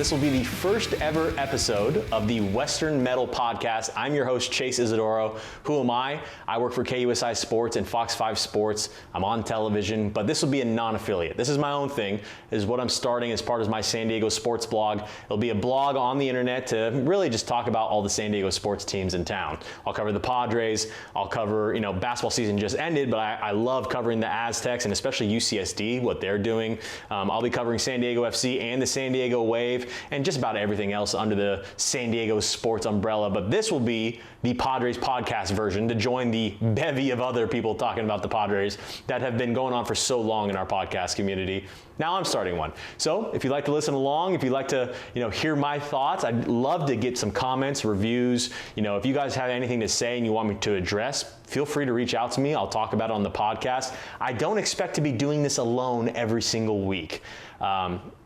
This will be the first ever episode of the Western Metal Podcast. I'm your host, Chase Izidoro. Who am I? I work for KUSI Sports and Fox 5 Sports. I'm on television, but this will be a non-affiliate. This is my own thing. This is what I'm starting as part of my San Diego sports blog. It'll be a blog on the internet to really just talk about all the San Diego sports teams in town. I'll cover the Padres. I'll cover, basketball season just ended, but I love covering the Aztecs and especially UCSD, what they're doing. I'll be covering San Diego FC and the San Diego Wave and just about everything else under the San Diego sports umbrella. But this will be the Padres podcast version to join the bevy of other people talking about the Padres that have been going on for so long in our podcast community. Now I'm starting one. So if you'd like to listen along, if you'd like to, hear my thoughts, I'd love to get some comments, reviews. If you guys have anything to say and you want me to address, feel free to reach out to me. I'll talk about it on the podcast. I don't expect to be doing this alone every single week.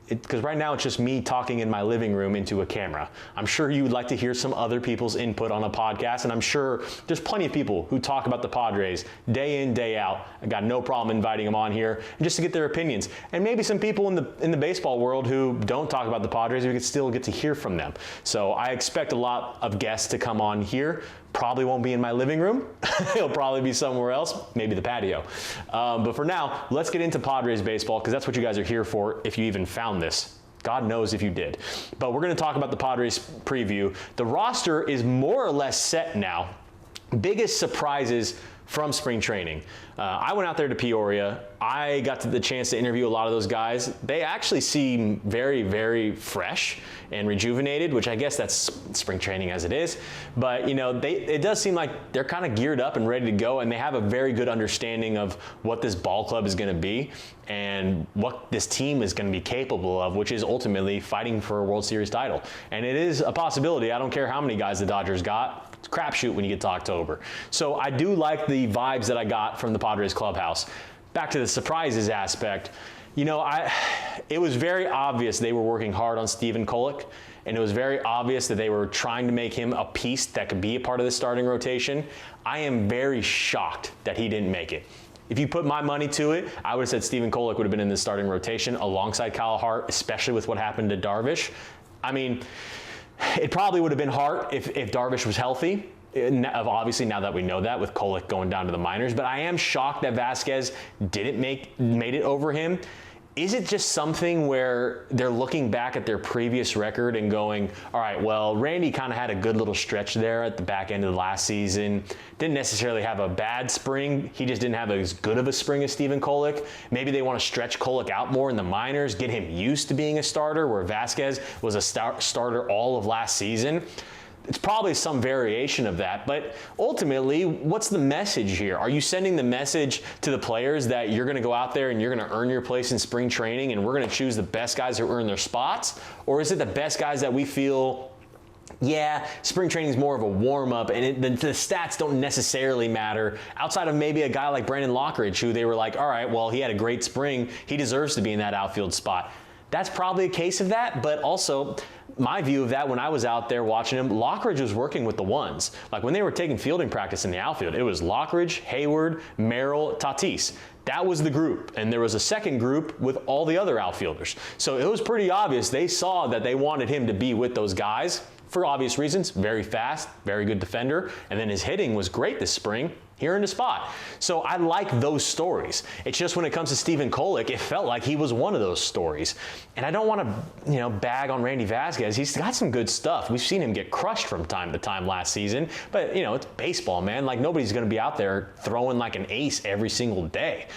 Because right now it's just me talking in my living room into a camera. I'm sure you would like to hear some other people's input on a podcast, and I'm sure there's plenty of people who talk about the Padres day in, day out. I got no problem inviting them on here just to get their opinions. And maybe some people in the baseball world who don't talk about the Padres, we could still get to hear from them. So I expect a lot of guests to come on here. Probably won't be in my living room. It'll probably be somewhere else, maybe the patio. But for now, let's get into Padres baseball because that's what you guys are here for if you even found this. God knows if you did. But we're going to talk about the Padres preview. The roster is more or less set now. Biggest surprises from spring training. I went out there to Peoria. I got the chance to interview a lot of those guys. They actually seem very, very fresh and rejuvenated, which I guess that's spring training as it is. But, it does seem like they're kind of geared up and ready to go, and they have a very good understanding of what this ball club is going to be and what this team is going to be capable of, which is ultimately fighting for a World Series title. And it is a possibility. I don't care how many guys the Dodgers got. It's a crapshoot when you get to October. So I do like the vibes that I got from the Padres clubhouse. Back to the surprises aspect. It was very obvious they were working hard on Stephen Kolek, and it was very obvious that they were trying to make him a piece that could be a part of the starting rotation. I am very shocked that he didn't make it. If you put my money to it, I would have said Stephen Kolek would have been in the starting rotation alongside Kyle Hart, especially with what happened to Darvish. I mean, it probably would have been Hart if Darvish was healthy. Obviously, now that we know that with Kolek going down to the minors, but I am shocked that Vasquez didn't made it over him. Is it just something where they're looking back at their previous record and going, all right, well, Randy kind of had a good little stretch there at the back end of the last season. Didn't necessarily have a bad spring. He just didn't have as good of a spring as Stephen Kolek. Maybe they want to stretch Kolek out more in the minors, get him used to being a starter, where Vasquez was a starter all of last season. It's probably some variation of that, but ultimately, what's the message here? Are you sending the message to the players that you're going to go out there and you're going to earn your place in spring training and we're going to choose the best guys who earn their spots? Or is it the best guys that we feel, spring training is more of a warm-up and the stats don't necessarily matter outside of maybe a guy like Brandon Lockridge, who they were like, all right, well, he had a great spring. He deserves to be in that outfield spot. That's probably a case of that, but also my view of that when I was out there watching him, Lockridge was working with the ones. Like when they were taking fielding practice in the outfield, it was Lockridge, Hayward, Merrill, Tatis. That was the group, and there was a second group with all the other outfielders. So it was pretty obvious they saw that they wanted him to be with those guys for obvious reasons. Very fast, very good defender, and then his hitting was great this spring. He earned a spot. So I like those stories. It's just when it comes to Stephen Kolek, it felt like he was one of those stories. And I don't want to, bag on Randy Vasquez. He's got some good stuff. We've seen him get crushed from time to time last season. But, it's baseball, man. Like, nobody's going to be out there throwing like an ace every single day.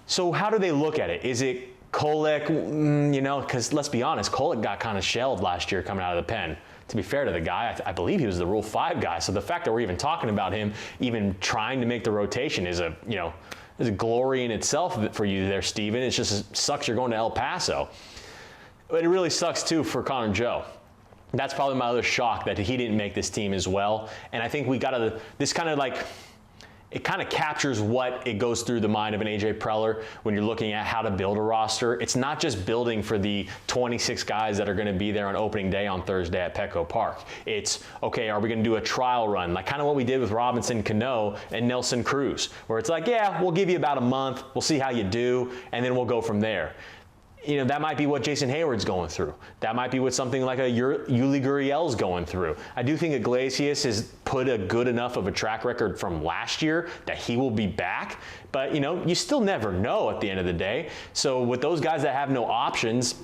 So how do they look at it? Is it Kolek, because let's be honest, Kolek got kind of shelled last year coming out of the pen. To be fair to the guy, I believe he was the Rule 5 guy. So the fact that we're even talking about him, even trying to make the rotation is a glory in itself for you there, Steven. It just sucks you're going to El Paso. But it really sucks, too, for Connor Joe. That's probably my other shock, that he didn't make this team as well. And I think it kind of captures what it goes through the mind of an AJ Preller when you're looking at how to build a roster. It's not just building for the 26 guys that are going to be there on opening day on Thursday at Petco Park. It's, okay, are we going to do a trial run? Like kind of what we did with Robinson Cano and Nelson Cruz, where it's like, yeah, we'll give you about a month. We'll see how you do, and then we'll go from there. that might be what Jason Hayward's going through. That might be what something like a Yuli Gurriel's going through. I do think Iglesias has put a good enough of a track record from last year that he will be back. But, you still never know at the end of the day. So with those guys that have no options,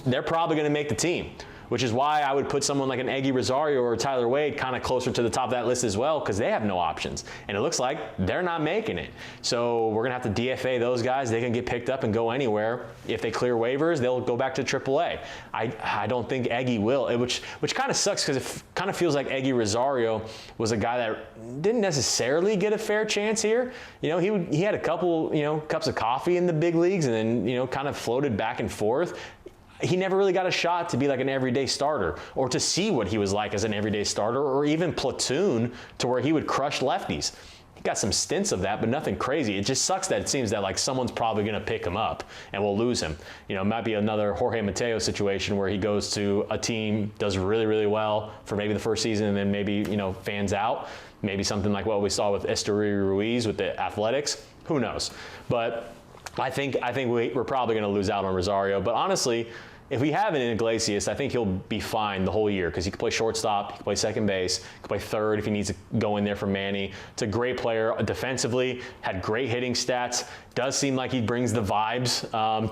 they're probably going to make the team, which is why I would put someone like an Eggy Rosario or Tyler Wade kind of closer to the top of that list as well, because they have no options. And it looks like they're not making it. So we're going to have to DFA those guys. They can get picked up and go anywhere. If they clear waivers, they'll go back to AAA. I don't think Eggy will, which kind of sucks because it kind of feels like Eggy Rosario was a guy that didn't necessarily get a fair chance here. He had a couple, cups of coffee in the big leagues and then, kind of floated back and forth. He never really got a shot to be like an everyday starter or to see what he was like as an everyday starter or even platoon to where he would crush lefties. He got some stints of that, but nothing crazy. It just sucks that it seems that like someone's probably going to pick him up and we'll lose him. It might be another Jorge Mateo situation where he goes to a team, does really, really well for maybe the first season and then maybe, fans out. Maybe something like what we saw with Esteury Ruiz with the Athletics. Who knows? But I think we're probably going to lose out on Rosario. But honestly, if we have an Iglesias, I think he'll be fine the whole year because he can play shortstop, he can play second base, he can play third if he needs to go in there for Manny. It's a great player defensively, had great hitting stats, does seem like he brings the vibes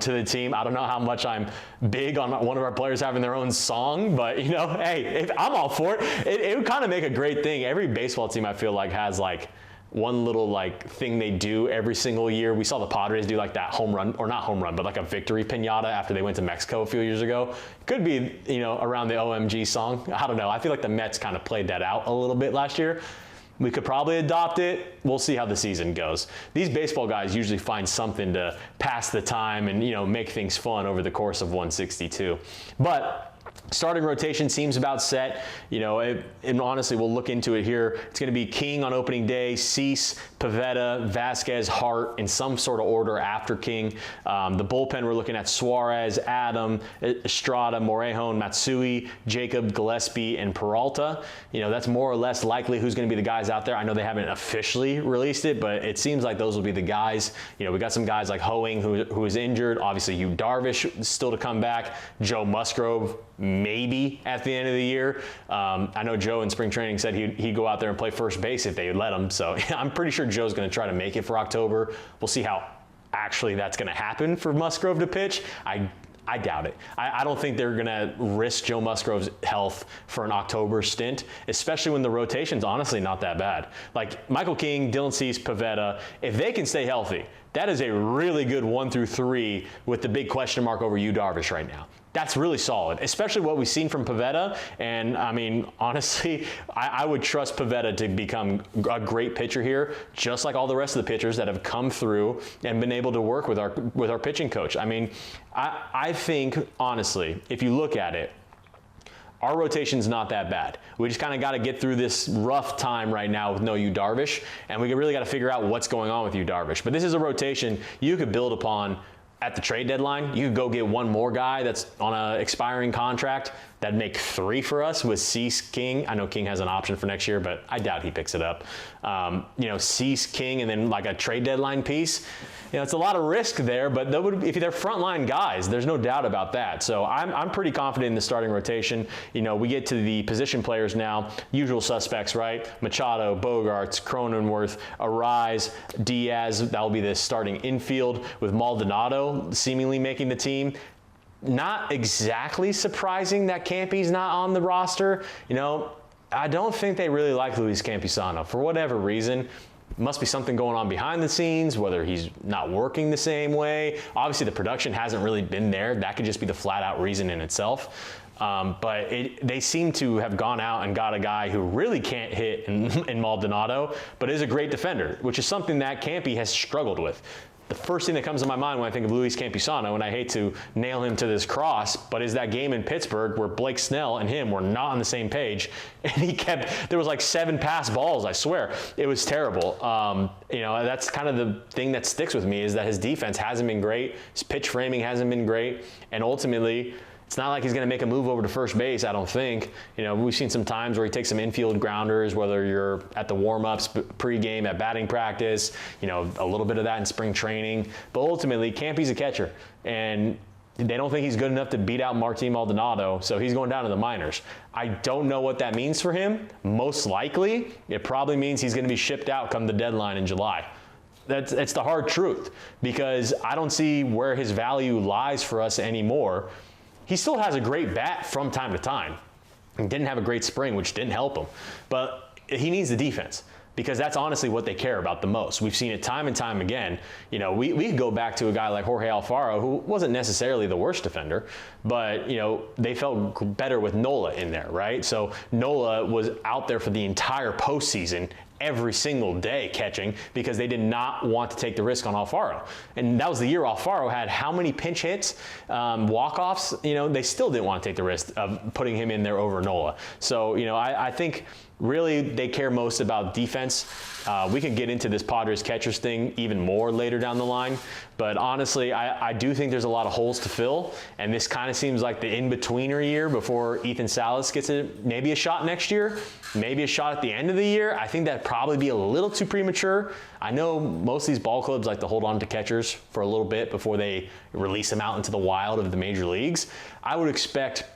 to the team. I don't know how much I'm big on one of our players having their own song, but, hey, I'm all for it. It would kind of make a great thing. Every baseball team, I feel like, has like one little thing they do every single year. We saw the Padres do like that home run, or not home run, but like a victory piñata after they went to Mexico a few years ago. Could be, around the OMG song. I don't know. I feel like the Mets kind of played that out a little bit last year. We could probably adopt it. We'll see how the season goes. These baseball guys usually find something to pass the time and, make things fun over the course of 162. But starting rotation seems about set. And honestly, we'll look into it here. It's going to be King on opening day, Cease, Pivetta, Vasquez, Hart in some sort of order after King. The bullpen, we're looking at Suarez, Adam, Estrada, Morejon, Matsui, Jacob, Gillespie, and Peralta. That's more or less likely who's going to be the guys out there. I know they haven't officially released it, but it seems like those will be the guys. We got some guys like Hoeing who is injured. Obviously, Yu Darvish still to come back. Joe Musgrove, maybe at the end of the year. I know Joe in spring training said he'd go out there and play first base if they would let him. So I'm pretty sure Joe's going to try to make it for October. We'll see how actually that's going to happen for Musgrove to pitch. I doubt it. I don't think they're going to risk Joe Musgrove's health for an October stint, especially when the rotation's honestly not that bad. Like Michael King, Dylan Cease, Pivetta, if they can stay healthy, that is a really good 1 through 3 with the big question mark over Yu Darvish right now. That's really solid, especially what we've seen from Pivetta. And I mean, honestly, I would trust Pivetta to become a great pitcher here, just like all the rest of the pitchers that have come through and been able to work with our pitching coach. I mean, I think, honestly, if you look at it, our rotation's not that bad. We just kind of got to get through this rough time right now with no Yu Darvish, and we really got to figure out what's going on with Yu Darvish. But this is a rotation you could build upon at the trade deadline. You could go get one more guy that's on an expiring contract. That'd make 3 for us with Cease, King. I know King has an option for next year, but I doubt he picks it up. Cease, King, and then like a trade deadline piece. It's a lot of risk there, but if they're frontline guys, there's no doubt about that. So I'm pretty confident in the starting rotation. We get to the position players now. Usual suspects, right? Machado, Bogarts, Cronenworth, Arise, Diaz. That'll be the starting infield with Maldonado seemingly making the team. Not exactly surprising that Campy's not on the roster. I don't think they really like Luis Campusano for whatever reason. Must be something going on behind the scenes, whether he's not working the same way. Obviously, the production hasn't really been there. That could just be the flat-out reason in itself. But they seem to have gone out and got a guy who really can't hit in Maldonado, but is a great defender, which is something that Campy has struggled with. The first thing that comes to my mind when I think of Luis Campusano, and I hate to nail him to this cross, but is that game in Pittsburgh where Blake Snell and him were not on the same page, and there was like 7 pass balls, I swear. It was terrible. That's kind of the thing that sticks with me, is that his defense hasn't been great, his pitch framing hasn't been great, and ultimately, it's not like he's going to make a move over to first base, I don't think. We've seen some times where he takes some infield grounders, whether you're at the warm-ups, pregame, at batting practice, a little bit of that in spring training. But ultimately, Campy's a catcher. And They don't think he's good enough to beat out Martin Maldonado, so he's going down to the minors. I don't know what that means for him. Most likely, it probably means he's going to be shipped out come the deadline in July. It's the hard truth, because I don't see where his value lies for us anymore. He still has a great bat from time to time. He didn't have a great spring, which didn't help him. But he needs the defense, because that's honestly what they care about the most. We've seen it time and time again. You know, we could go back to a guy like Jorge Alfaro, who wasn't necessarily the worst defender, but, you know, they felt better with Nola in there, right? So Nola was out there for the entire postseason every single day catching, because they did not want to take the risk on Alfaro. And that was the year Alfaro had how many pinch hits, walk-offs, you know, they still didn't want to take the risk of putting him in there over Nola. So, you know, I think really they care most about defense. We can get into this Padres catchers thing even more later down the line, but honestly, I do think there's a lot of holes to fill, and this kind of seems like the in-betweener year before Ethan Salas gets maybe a shot next year, maybe a shot at the end of the year. I think that'd probably be a little too premature. I know most of these ball clubs like to hold on to catchers for a little bit before they release them out into the wild of the major leagues. I would expect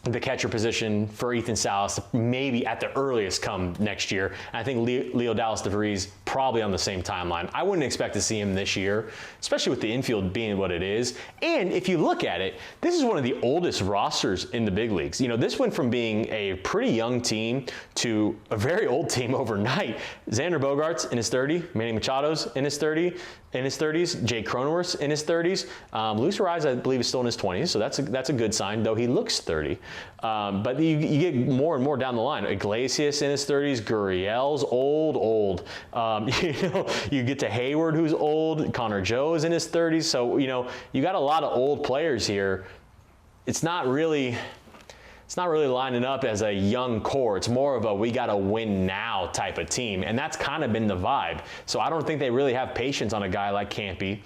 the catcher position for Ethan Salas maybe at the earliest come next year. And I think Leo Dallas DeVries probably on the same timeline. I wouldn't expect to see him this year, especially with the infield being what it is. And if you look at it, this is one of the oldest rosters in the big leagues. You know, this went from being a pretty young team to a very old team overnight. Xander Bogaerts in his 30s, Manny Machado's in his 30s, Jake Cronenworth's in his 30s. Luis Ariz, I believe, is still in his 20s, so that's a good sign, though he looks 30. But you get more and more down the line. Iglesias in his 30s, Gurriel's old. You know, you get to Hayward, who's old. Connor Joe is in his 30s. So, you know, you got a lot of old players here. It's not really lining up as a young core. It's more of a we got to win now type of team. And that's kind of been the vibe. So I don't think they really have patience on a guy like Campy,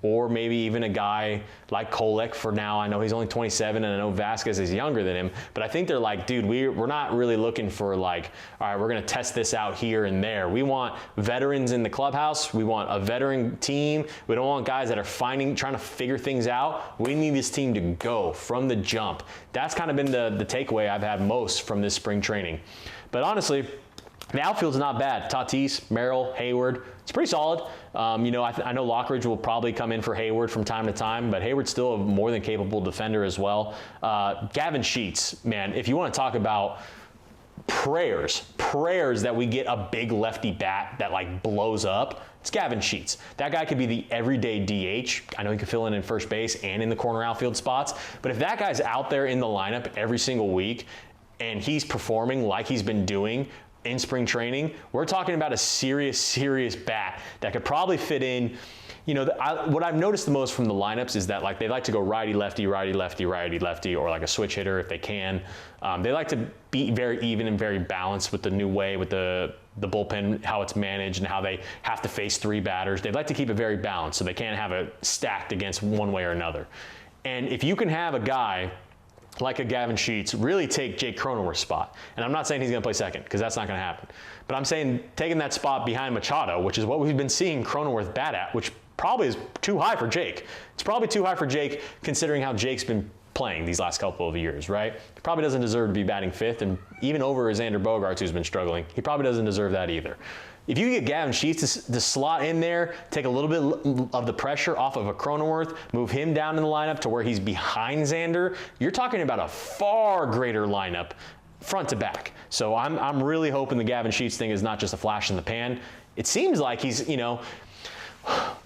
or maybe even a guy like Kolek for now. I know he's only 27, and I know Vasquez is younger than him, but I think they're like, dude, we're not really looking for like, all right, we're going to test this out here and there. We want veterans in the clubhouse. We want a veteran team. We don't want guys that are trying to figure things out. We need this team to go from the jump. That's kind of been the takeaway I've had most from this spring training. But honestly, the outfield's not bad. Tatis, Merrill, Hayward, it's pretty solid. You know, I know Lockridge will probably come in for Hayward from time to time, but Hayward's still a more than capable defender as well. Gavin Sheets, man, if you want to talk about prayers that we get a big lefty bat that like blows up, it's Gavin Sheets. That guy could be the everyday DH. I know he could fill in first base and in the corner outfield spots, but if that guy's out there in the lineup every single week and he's performing like he's been doing in spring training, we're talking about a serious bat that could probably fit in. You know, what I've noticed the most from the lineups is that like they like to go righty lefty, or like a switch hitter if they can. They like to be very even and very balanced with the new way with the bullpen, how it's managed and how they have to face three batters. They'd like to keep it very balanced so they can't have it stacked against one way or another. And if you can have a guy like a Gavin Sheets really take Jake Cronenworth's spot. And I'm not saying he's going to play second, because that's not going to happen. But I'm saying taking that spot behind Machado, which is what we've been seeing Cronenworth bat at, which probably is too high for Jake. It's probably too high for Jake considering how Jake's been playing these last couple of years, right? He probably doesn't deserve to be batting fifth, and even over Xander Bogaerts, who's been struggling, he probably doesn't deserve that either. If you get Gavin Sheets to slot in there, take a little bit of the pressure off of a Cronenworth, move him down in the lineup to where he's behind Xander, you're talking about a far greater lineup front to back. So I'm really hoping the Gavin Sheets thing is not just a flash in the pan. It seems like he's, you know,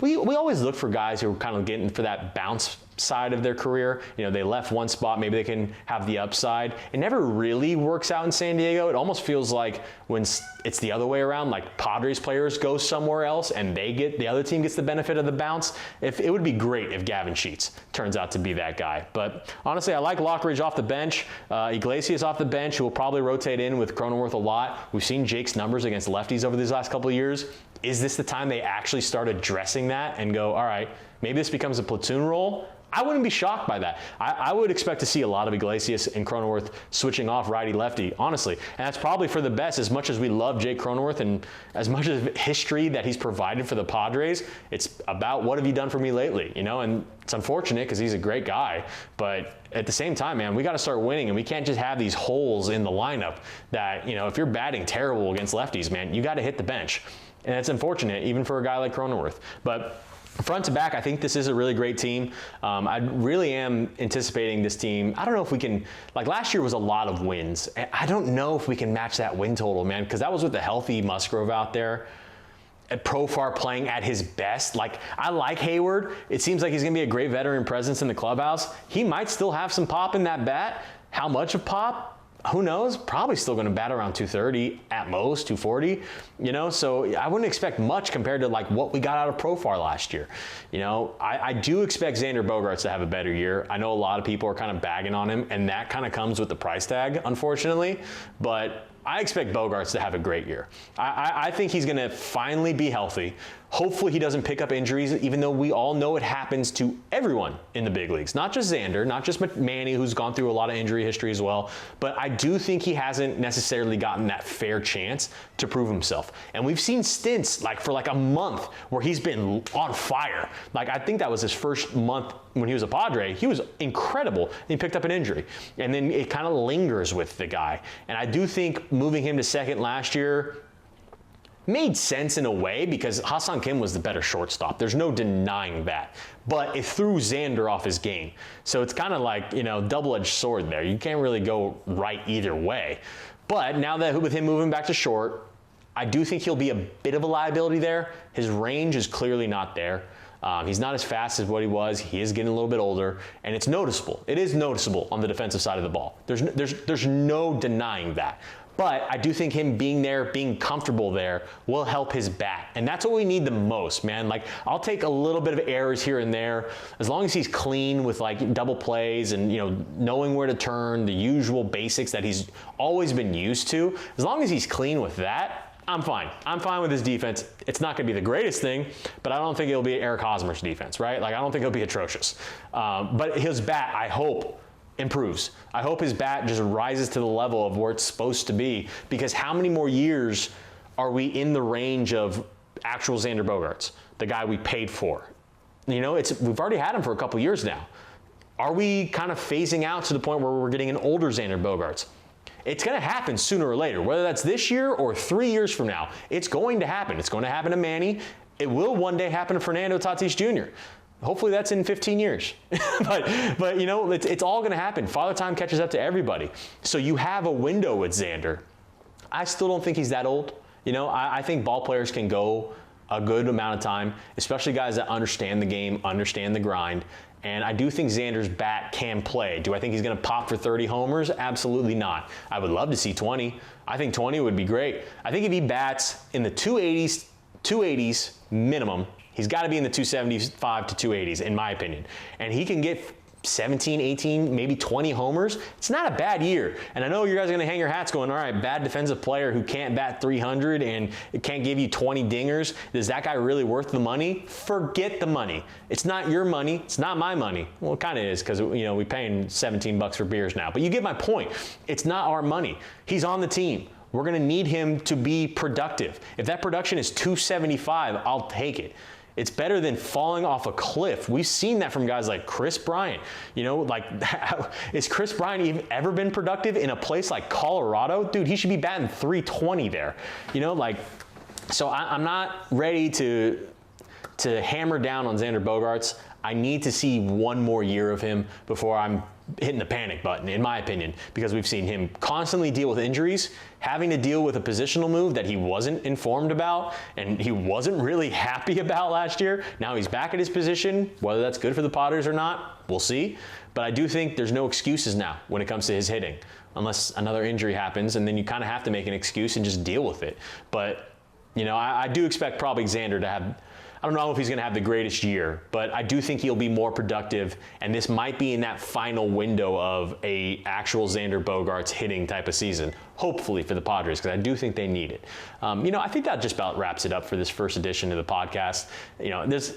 we always look for guys who are kind of getting for that bounce side of their career. You know, they left one spot, maybe they can have the upside. It never really works out in San Diego. It almost feels like when it's the other way around, like Padres players go somewhere else and the other team gets the benefit of the bounce. It would be great if Gavin Sheets turns out to be that guy. But honestly, I like Lockridge off the bench. Iglesias off the bench, who will probably rotate in with Cronenworth a lot. We've seen Jake's numbers against lefties over these last couple of years. is this the time they actually start addressing that and go, all right, maybe this becomes a platoon role? I wouldn't be shocked by that. I would expect to see a lot of Iglesias and Cronenworth switching off righty-lefty, honestly. And that's probably for the best. As much as we love Jake Cronenworth and as much as history that he's provided for the Padres, it's about what have you done for me lately, you know? And it's unfortunate because he's a great guy. But at the same time, man, we got to start winning, and we can't just have these holes in the lineup that, you know, if you're batting terrible against lefties, man, you got to hit the bench. And it's unfortunate, even for a guy like Cronenworth. But front to back, I think this is a really great team. I really am anticipating this team. I don't know if we can, like last year was a lot of wins. I don't know if we can match that win total, man, because that was with the healthy Musgrove out there. Profar playing at his best. Like, I like Hayward. It seems like he's going to be a great veteran presence in the clubhouse. He might still have some pop in that bat. How much of pop? Who knows? Probably still going to bat around 230 at most, 240, you know? So I wouldn't expect much compared to like what we got out of Profar last year. You know, I do expect Xander Bogaerts to have a better year. I know a lot of people are kind of bagging on him, and that kind of comes with the price tag, unfortunately. But I expect Bogaerts to have a great year. I think he's going to finally be healthy. Hopefully he doesn't pick up injuries, even though we all know it happens to everyone in the big leagues. Not just Xander, not just Manny, who's gone through a lot of injury history as well. But I do think he hasn't necessarily gotten that fair chance to prove himself. And we've seen stints like for like a month where he's been on fire. Like, I think that was his first month when he was a Padre. He was incredible. He picked up an injury. And then it kind of lingers with the guy. And I do think moving him to second last year made sense in a way because Hassan Kim was the better shortstop. There's no denying that. But it threw Xander off his game. So it's kind of like, you know, double-edged sword there. You can't really go right either way. But now that with him moving back to short, I do think he'll be a bit of a liability there. His range is clearly not there. He's not as fast as what he was. He is getting a little bit older, and it's noticeable. It is noticeable on the defensive side of the ball. There's no denying that. But I do think him being there, being comfortable there, will help his bat. And that's what we need the most, man. Like, I'll take a little bit of errors here and there. As long as he's clean with, like, double plays and, you know, knowing where to turn, the usual basics that he's always been used to. As long as he's clean with that, I'm fine. I'm fine with his defense. It's not going to be the greatest thing, but I don't think it'll be Eric Hosmer's defense, right? Like, I don't think it'll be atrocious. But his bat, I hope, improves. I hope his bat just rises to the level of where it's supposed to be, because how many more years are we in the range of actual Xander Bogaerts, the guy we paid for? You know, we've already had him for a couple years now. Are we kind of phasing out to the point where we're getting an older Xander Bogaerts? It's going to happen sooner or later, whether that's this year or 3 years from now. It's going to happen. It's going to happen to Manny. It will one day happen to Fernando Tatis Jr. Hopefully that's in 15 years. but you know, it's all going to happen. Father Time catches up to everybody. So you have a window with Xander. I still don't think he's that old. You know, I think ball players can go a good amount of time, especially guys that understand the game, understand the grind. And I do think Xander's bat can play. Do I think he's going to pop for 30 homers? Absolutely not. I would love to see 20. I think 20 would be great. I think if he bats in the 280s minimum, he's got to be in the 275 to 280s, in my opinion. And he can get 17, 18, maybe 20 homers. It's not a bad year. And I know you guys are going to hang your hats going, all right, bad defensive player who can't bat 300 and can't give you 20 dingers. Is that guy really worth the money? Forget the money. It's not your money. It's not my money. Well, it kind of is because, you know, we're paying $17 for beers now. But you get my point. It's not our money. He's on the team. We're going to need him to be productive. If that production is 275, I'll take it. It's better than falling off a cliff. We've seen that from guys like Chris Bryant. You know, like, is Chris Bryant even ever been productive in a place like Colorado? Dude, he should be batting 320 there. You know, like, so I'm not ready to hammer down on Xander Bogaerts. I need to see one more year of him before I'm hitting the panic button, in my opinion, because we've seen him constantly deal with injuries, having to deal with a positional move that he wasn't informed about and he wasn't really happy about last year. Now he's back at his position. Whether that's good for the Padres or not, we'll see. But I do think there's no excuses now when it comes to his hitting, unless another injury happens, and then you kind of have to make an excuse and just deal with it. But, you know, I do expect probably Xander to have I don't know if he's going to have the greatest year, but I do think he'll be more productive, and this might be in that final window of a actual Xander Bogaerts hitting type of season, hopefully for the Padres, because I do think they need it. I think that just about wraps it up for this first edition of the podcast.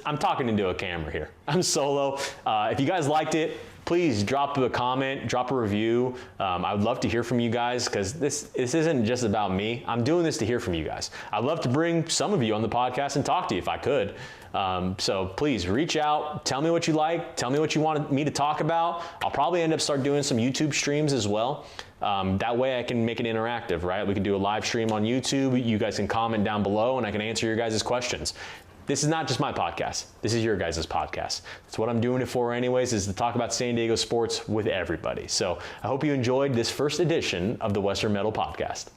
I'm talking into a camera here. I'm solo. If you guys liked it, please drop a comment, drop a review. I would love to hear from you guys, because this isn't just about me. I'm doing this to hear from you guys. I'd love to bring some of you on the podcast and talk to you if I could. So please reach out, tell me what you like, tell me what you want me to talk about. I'll probably end up start doing some YouTube streams as well. That way I can make it interactive, right? We can do a live stream on YouTube. You guys can comment down below and I can answer your guys' questions. This is not just my podcast. This is your guys' podcast. That's what I'm doing it for anyways, is to talk about San Diego sports with everybody. So I hope you enjoyed this first edition of the Western Metal Podcast.